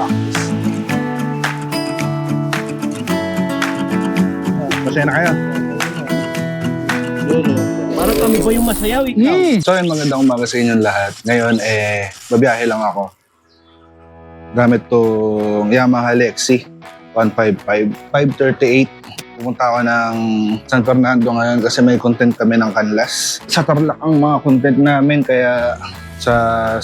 practice. Masaya na kayo? Parang kami ba yung masayaw, ikaw? So yun, magandang umaga sa inyong lahat. Ngayon, babiyahe lang ako. Gamit tong Yamaha Lexi 155, 538. Pumunta ako ng San Fernando ngayon kasi may content kami ng Canlas. Sa Tarlac ang mga content namin, kaya sa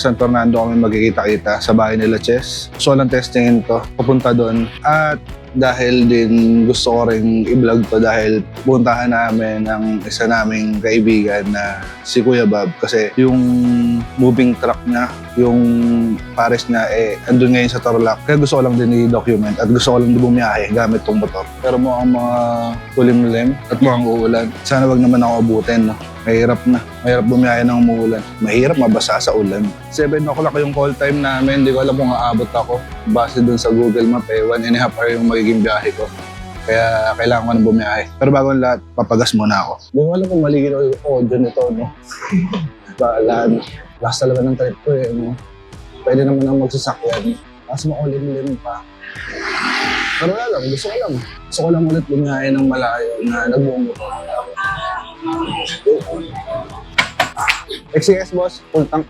San Fernando kami magkikita-kita sa bahay nila Chess. So lang testingin to, pupunta doon. At dahil din gusto ko rin i-vlog to dahil puntahan namin ang isa naming kaibigan na si Kuya Bob kasi yung moving truck niya, yung pares niya andun ngayon sa Tarlac. Kaya gusto ko lang din i-document at gusto ko lang din bumiyahe gamit tong motor. Pero mukhang mga kulimlim at mukhang uulan. Sana wag naman ako abutin, no? Mahirap na. Mahirap bumiyahe ng umuulan. Mahirap mabasa sa ulan. 7 o'clock yung call time namin. Hindi ko alam kung aabot ako. Base dun sa Google Map, 1.5 hour yung magiging biyahe ko. Kaya kailangan ko na bumiyahe. Pero bago ang lahat, papagas muna ako. Hindi ko alam kung maligino yung audio nito, no? Balaan. Last talaga ng trip ko, no? Pwede naman ang magsasakyan. Tapos makulim-lim pa. Pero wala lang, gusto ko lang. Gusto ko lang ulit bumiyahe ng malayo na nagbumotor. XCS boss, full tank.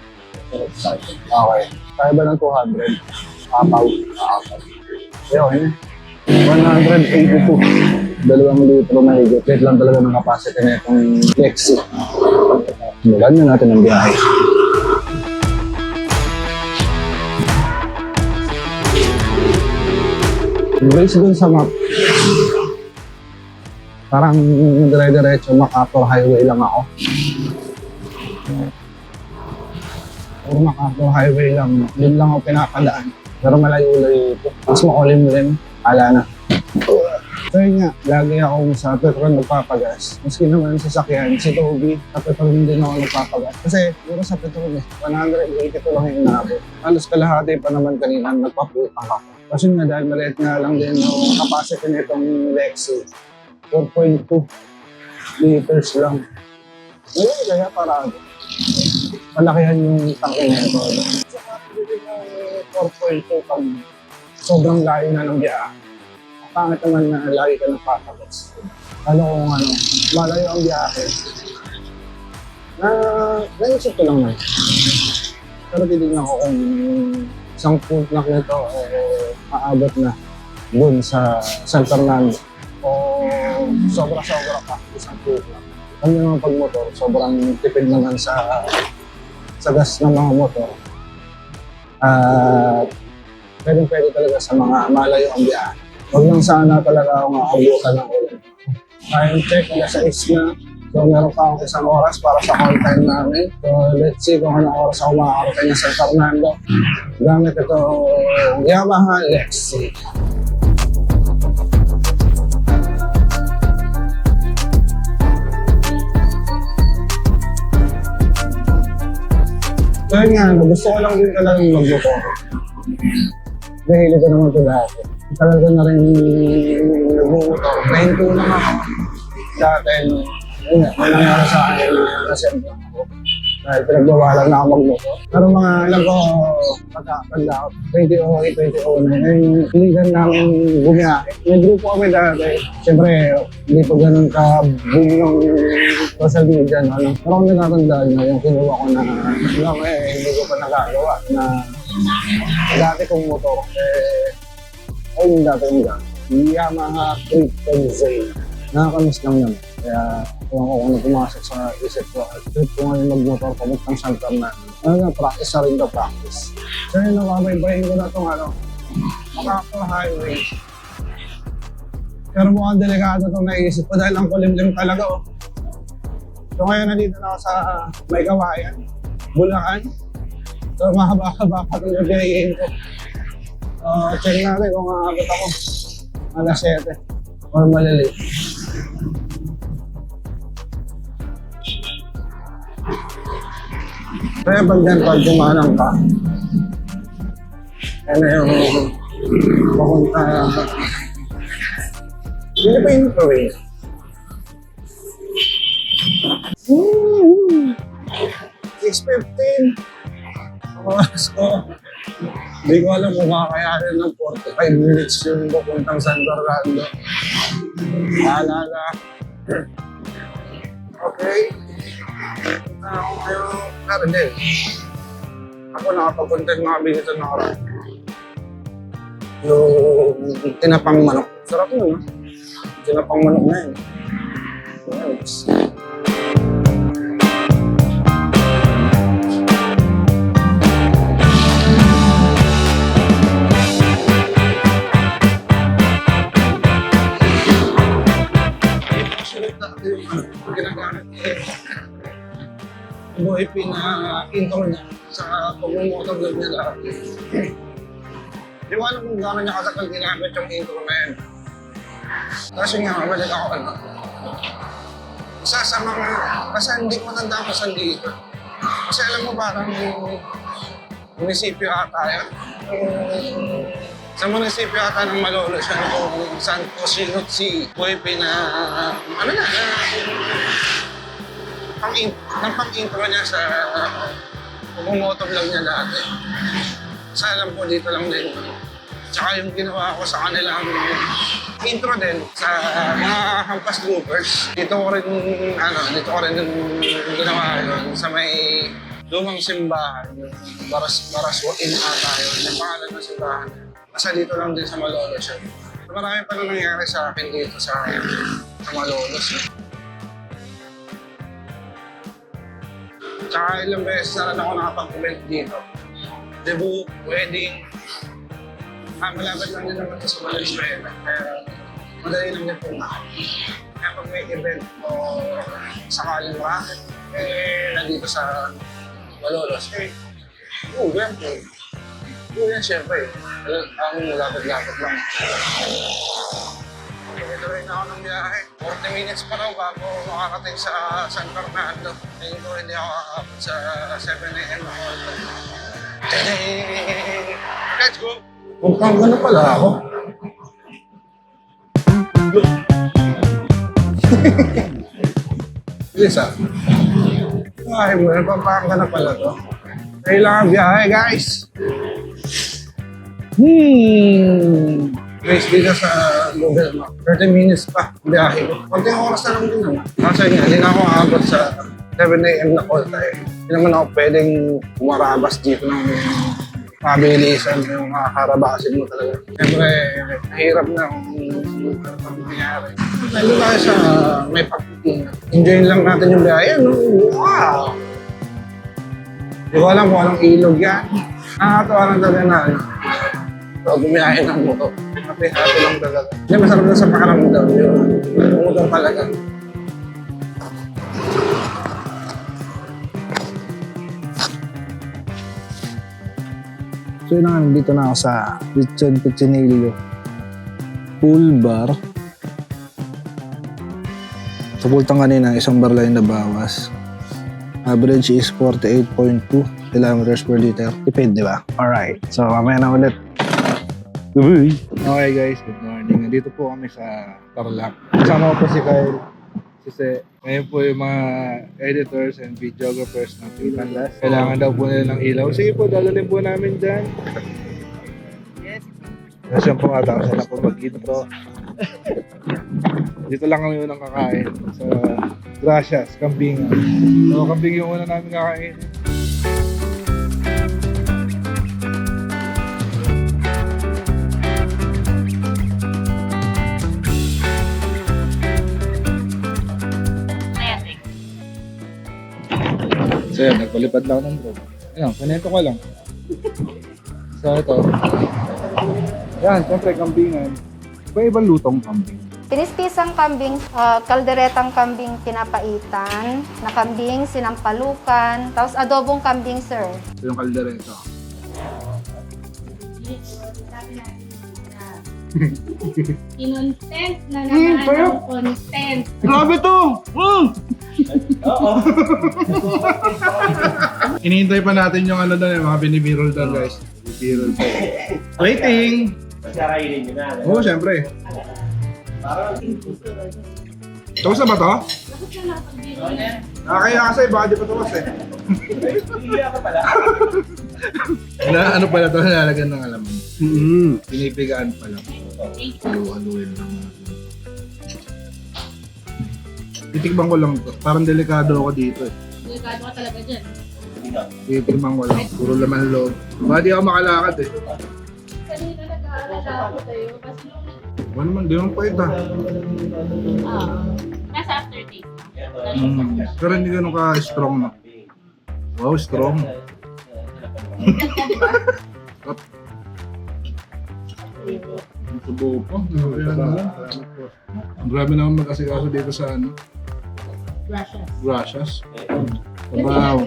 Okay. Kaya ba ng 200? Apaw. Okay na. 182. 2 litro na higit. Wait lang talaga ng capacity na itong Lexi. Simulan na natin ang biyahe. Brace dun sa map. Parang dire-diretso MacArthur Highway lang ako. Puro MacArthur Highway lang. Doon lang ako pinapadaan. Pero malayo-layo ito. Mas makulim-lim. Ala na. So yun nga, lagi akong sa Petron nagpapagas. Maski naman sa sakyan, si Toby, sa Petron din ako nagpapagas. Kasi puro sa Petron 182 lang yung inaabot. Halos kalahati pa naman kanina nagpaputang ako. Kasi nga dahil maliit nga lang din yung capacity nitong Lexi. 4.2 liters lang. Ngayon kaya parado. Malakihan yung tangke nito. So kapag yung 4.2 pag sobrang layo na ng biyahe. Pangit naman na lagi ka nagpapagas. Kung malayo ang biyahe. Naisip ko lang na. Pero titignan ko kung isang full tank nito maabot na dun sa San Fernando. O sobra-sobra pa isang full tank. Kami naman pag-motor, sobrang tipid naman sa gas ng mga motor. At pwede talaga sa mga malayo ang biyahe. Huwag lang sana talaga ako makakabutan ng ulan. Time check, alas 6 na. So meron pa akong isang oras para sa call time namin. So let's see kung anong oras ako makakarating sa San Fernando. Gamit ito Yamaha Lexi. So yun nga, gusto ko lang din talaga mag-motor. Nahilig ko naman ito dati. Talaga na rin nag-motor. 92 lang ako. Dati, yun nga, may nangyari sa akin na nasembla ako. Dahil pinagbawalan na ako mag-motor. Pero mga alam ko, pagkakanda ako, 2008, 2009, yung hiligan namin bumiyahe. May grupo kami dati. Siyempre, hindi pa ganun ka-boom ng social media. No? Pero kung natatandaan nyo, yung kinuha ko na hindi ko pa nagagawa na dati kong motor. Ay, yung dati yung Yamaha Krypton Z. Nakakamiss lang naman. Kaya kung ano pumasok sa isip ko, trip ko ngayon mag-motor pamuntang San Fernando. Practice na rin practice. So yun, nakabaybayin ko na itong MacArthur Highway. Pero mukhang delikado itong naisip ko dahil ang kulimlim talaga. So ngayon nandito na ako sa May Kawayan, Bulacan. So mahaba-haba pa itong nabiyayin ko. Check natin kung aabot ako. Alas 7 or malili. Kaya pag dumanang ka, yan na yung papunta. Hindi pa yung parade. 6:15. Oras ko. Hindi ko alam kung kakayanin ng 45 minutes yung papuntang San Fernando. Paalala. Okay. Pero din. Ako nakapag-content mga bilis na nakaraan. Yung tinapang manok. Sarap nun, ha? Tinapang manok na yun. Yes. Buhay pina-intro niya sa pag-motovlog niya lahat. Di ko alam kung gano'n niya kasakal ginamit yung intro na yun. Kasi nga, mabalik ako isa sa mga, kasi hindi ko matanda ko saan dito. Kasi alam mo parang munisipyo ata yun. Sa munisipyo ata ng Malolo siya kung saan ko sinot si Buhay pina, pang-intro niya sa pag-motovlog niya dati. Sa alam ko dito lang din. Tsaka yung ginawa ko sa kanilang intro din sa mga Hampas Loopers. Dito ko rin ginawa yun sa may lumang simbahan. Baraswain ata yun. Yung pangalan ng simbahan. Nasa dito lang din sa Malolos yun. Marami pa na nangyari sa akin dito sa Malolos. Tsaka ilang beses na rin ako nakapag-comment dito. Debut, wedding. Malapit lang din naman sa Valenzuela. Kaya madali lang din po na. Kaya pag may event o sakaling racket, nandito sa Malolos. Yan po. Yan syempre. Ang lapit-lapit lang. Ito rin ako ng biyahe. 40 minutes pa raw bago makakating sa San Fernando. Ngayon ko hindi ako kakapit sa 7 a.m. Let's go! Mukhang gano'n pala ako. Bilis ah. Ay mo, napapakang gano'n pala to. Kailangan biyahe guys. Guys, dito sa Google Map. 30 minutes pa biyahe ko. Konting oras na lang din naman. Kasi nga, hindi na ako aabot sa 7 a.m. na call time. Hindi naman ako pwedeng umarabas dito ng mabilisan yung mga karabasin mo talaga. Siyempre, mahirap na kung ano nangyari. Nandun tayo sa may pagkikinga. Enjoy lang natin yung biyahe. No? Wow! Hindi ko alam kung anong ilog yan. Nakakatawa lang talaga na so, bumiyahe ng moto. Happy lang talaga. Hindi, masarap na sa pakaramdam yung umutong talaga. So yun na nga, nandito na ako sa Lechon Cuchinillo Pool Bar. Sa pultang kanina, isang bar lang na bawas. Average is 48.2 kilometers per liter. Tipid, di ba? Alright. So, mamaya na ulit. Okay guys, good morning. Nandito po kami sa Tarlac. Kasama ko po si Kyle. Kasi ngayon po yung mga editors and videographers ng Pinanlas. Kailangan daw po nila ng ilaw. Sige po, dadalhin po namin dyan. Yes. Nasyan po nga tapos na po mag-intro. Dito lang kami unang kakain. So, gracias, kambingan. So, kambing yung una namin kakain. So yan, nagpalipad lang ng drone. Ayan, kanento ko lang. So ito. Yan, syempre kambingan. Iba-ibang lutong kambing. Pinispisang kambing, kalderetang kambing pinapaitan, na kambing sinampalukan, tapos adobong kambing, sir. So yung kaldereta. Kinontent na naman ang content. Grabe to! Oo. Inihintay pa natin yung ano doon, yung mga binibirol doon guys. Binibirol pa. Waiting! Masarainin nyo na. Oo, syempre. Tapos na ba to? Bakit na nakapag-video? Kaya kasi, baka di pa tapos eh. Hindi ka pala. Ano pala ito? Nilalagyan ng alaman. Mm-hmm. Pinipigaan pa lang. Haluin lang. Titikman ko lang ito. Parang delikado ako dito eh. Delikado ka talaga dyan. Titikman ko lang. Puro laman loob. Baka di ako makalakad eh. Kanina nag-aalala ako sa'yo. Kasi Ano naman, di naman pa ito. nasa aftertaste. Pero hindi ganun ka-strong na. Wow, strong. Ang tubo po. Grabe naman mag-asikaso dito sa ano. Gracias. Gracias. Wow.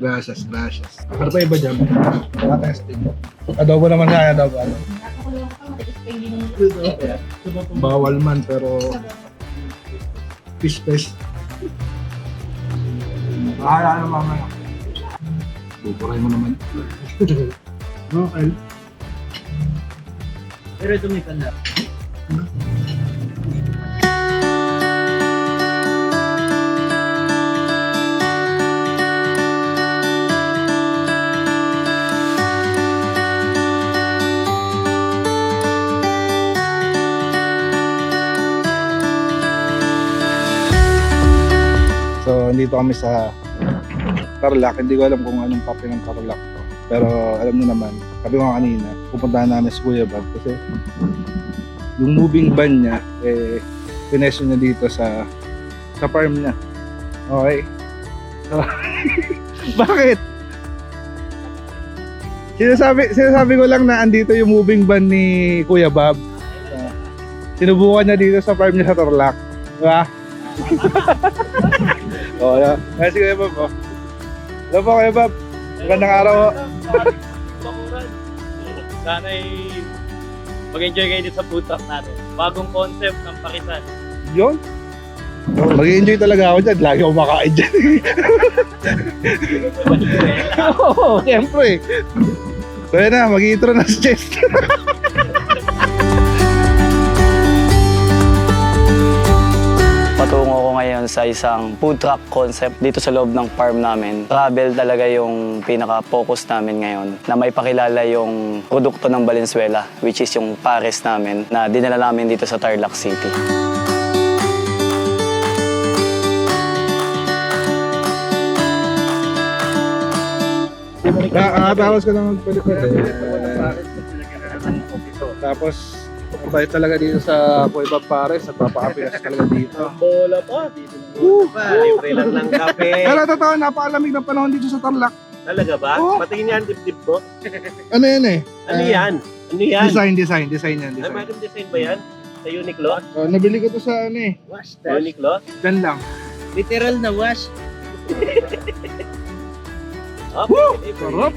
Gracias. Ano pa iba dyan? Mga testing. Adobo naman nga, adobo. Nakakulong ka, matigas pa yung Bawal man, pero fish. Bahala na mamaya. Buburay mo naman. Okay. Pero ito may kanda. So, dito kami sa Tarlac. Hindi ko alam kung anong parte ng Tarlac to. Pero alam mo naman, sabi ko nga kanina, pupuntahan namin si Kuya Bob kasi yung moving van niya, pinesyo niya dito sa farm niya. Okay? So, bakit? Sinasabi ko lang na andito yung moving van ni Kuya Bob. Sinubukan niya dito sa farm niya sa Tarlac. Diba? Oo, si Kuya Bob. Oh. Hello po, Kuya Bob. Magandang araw. Bakuran. Sana'y mag-enjoy kayo dito sa food truck natin. Bagong concept ng Pakisan. Yun. Mag-enjoy talaga ako dyan. Lagi ako makain dyan. Oo, siyempre. So yan na, mag-intro na si Jess. Patungo ko ngayon sa isang food truck concept dito sa loob ng farm namin. Travel talaga yung pinaka-focus namin ngayon na may pakilala yung produkto ng Valenzuela, which is yung pares namin na dinala namin dito sa Tarlac City. Nakakatawas ka naman palikot eh. Tapos, tayo talaga dito sa Kuya Bob Pares. Nagpapakapilas talaga dito. Bola pa. Dito pa. Libre lang ng kape. Pero totoo, napakalamig ng panahon dito sa Tarlac. Talaga ba? Oo. Patingin yan, dip-dip mo. Ano yan eh? Ano yan? Ano yan? Design yan. Ay, madam design ba yan? Sa Uniqlo? Nabili ko to sa ano eh. Uniqlo? Dyan lang. Literal na wash. Woo! Sarap!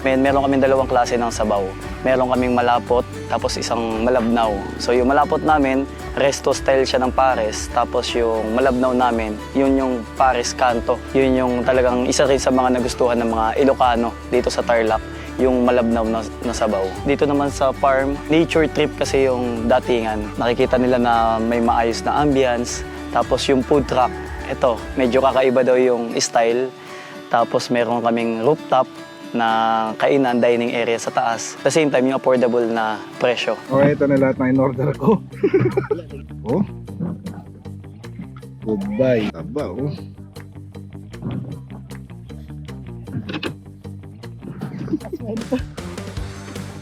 Meron kaming dalawang klase ng sabaw. Meron kaming malapot, tapos isang malabnaw. So yung malapot namin, resto style siya ng pares. Tapos yung malabnaw namin, yun yung pares kanto. Yun yung talagang isa rin sa mga nagustuhan ng mga Ilocano dito sa Tarlac, yung malabnaw na sabaw. Dito naman sa farm, nature trip kasi yung datingan. Nakikita nila na may maayos na ambience. Tapos yung food truck, ito, medyo kakaiba daw yung style. Tapos meron kaming rooftop na kainan, dining area sa taas. At the same time, yung affordable na presyo. Okay, ito na lahat ng in-order ko. Oh. Goodbye. Taba, oh.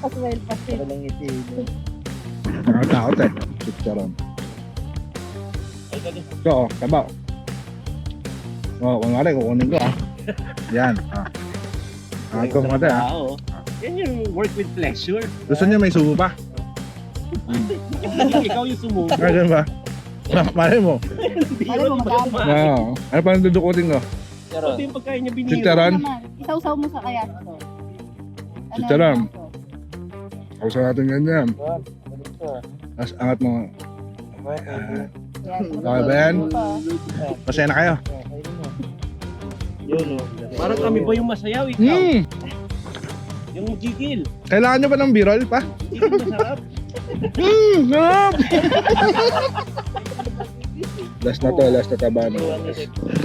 Paswell. Nakatakot eh. Chicharon. Ito, oh. Taba. Oh, kung nga rin, kukunin ko ah. Yan. Ito mga tayo ah. Yan yung work with pleasure. Gusto niyo may subo pa? Ikaw yung sumubo. Ganun ba? Malay mo. Alam mo, madami. Oo. Ano pa nang dudukutin ko? Ito yung pagkain niya binili. Chicharon? Isaw-saw mo sa kaya. Chicharon. Kausa natin ganyan. Tapos angat mo. Okay ba yan? Masaya na kayo? Yun, parang kami ba yung masayaw, ikaw? Yung gigil. Kailangan nyo ba ng birol pa? Gigil masarap. Sarap! Last na to, Tabanos.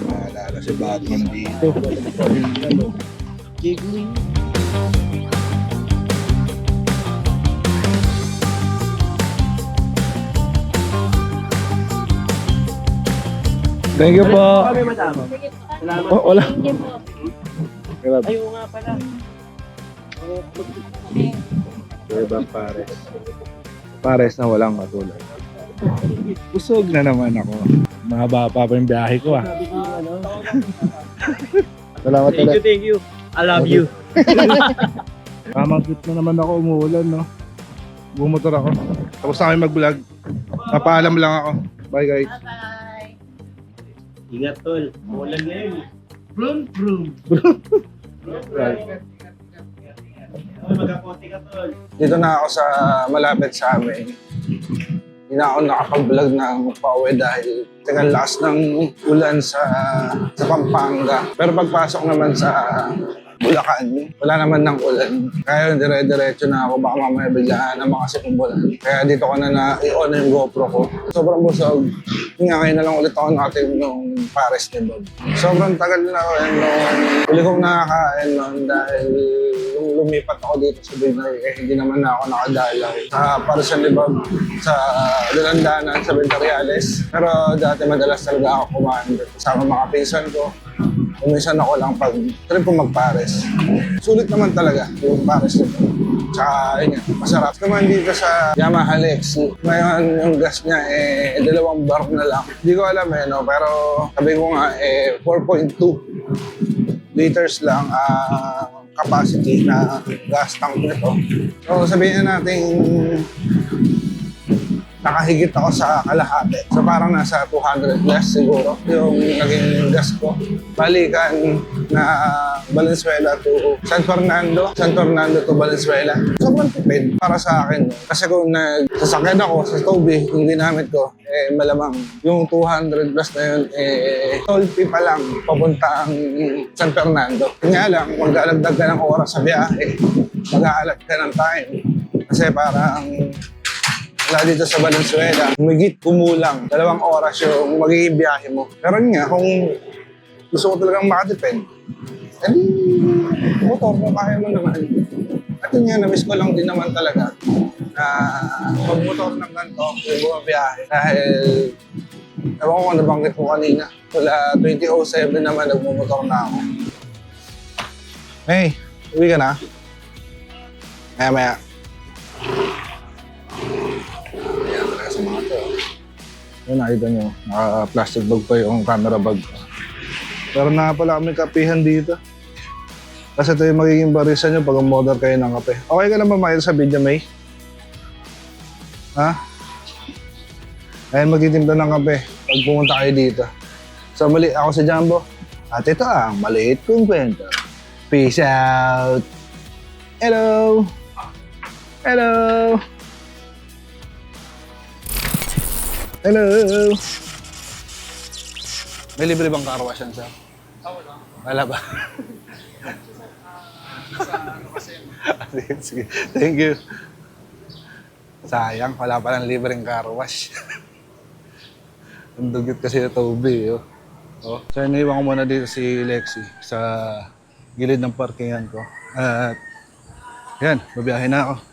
Maalala si Batman dito. Thank you po. Oh, wala. Grabe. Ayaw nga pala. Ibang pares. Pares na walang matulad. Busog na naman ako. Mahaba pa yung biyahe ko ah. Salamat ulit. Thank you. I love you. Mamagkit na naman ako, umuulan no. Bumotor ako. Tapos na kami mag-vlog. Napaalam lang ako. Bye guys. Ingat tol. Ulan na yun. Magakote ka tol. Dito na ako sa malapit sa amin. Hindi na ako nakapag-vlog ng pauwi dahil tagal lakas ng ulan sa Pampanga. Pero pagpasok naman sa Bulacan, wala naman ng ulan. Kaya dire-diretso na ako, baka mamaya biglaan na makasipong ulan. Kaya dito ko na i-on yung GoPro ko. Sobrang busog. Yung nga ngayon na lang ulit ako nakatim nung Pares ni Bob. Sobrang tagal na ako nung huli kong nakakain nun dahil nung lumipat ako dito sa Binay, hindi naman na ako nakadalaw sa Pares ni Bob sa Dalandanan sa Ventariales. Pero dati madalas talaga ako kumain dito kasama mga pinsan ko. Umisan ako lang pag trip ko mag-Pares. Sulit naman talaga yung Pares nito. Tsaka yun yan, masarap naman dito sa Yamaha Lexi. Ngayon yung gas niya 2 bar na lang. Hindi ko alam no? Pero sabi ko nga 4.2 liters lang capacity na gas tank nito. So sabihin na natin nakahigit ako sa kalahati. So parang nasa 200 plus siguro yung naging gas ko. Balikan na Valenzuela to San Fernando to Valenzuela. Sobrang tipid para sa akin. Kasi kung nagsasakyan ako sa Toby, yung ginamit ko, malamang yung 200 plus na yun, toll fee pa lang papuntang San Fernando. Kanya lang, mag-aalagdag ka ng oras sa biyahe, mag-aalag ka ng time. Kasi parang wala dito sa Valenzuela, humigit kumulang 2 oras yung magiging biyahe mo. Pero nga, kung gusto ko talagang makatipid, motor mo, kaya mo naman. At yun nga, na-miss ko lang din naman talaga na mag-motor ng ganito, yung bumabiyahe. Dahil, ewan ko kung nabanggit ko kanina, wala 2007 naman nagmumotor na ako. Hey, uwi ka na? Maya-maya. Sa mga to. Yun, nakita nyo, naka-plastic bag pa yung camera bag ko. Pero na pala kami kapihan dito. Kasi ito yung magiging barisan nyo pag umorder kayo ng kape. Okay ka naman makita sa video, May? Ha? Ayun, magtitimpla ng kape pag pumunta kayo dito. So, muli ako si Jumbo. At ito ang maliit kong kwento. Peace out! Hello! Hello! Hello! May libre bang car wash yan, sir? Wala. Wala ba? Sige. Thank you. Sayang, wala palang libreng car wash. Ang dugyot kasi na Toby, oh. So, iniwan ko muna dito si Lexi sa gilid ng parkingan ko. At, yan, babiyahin na ako.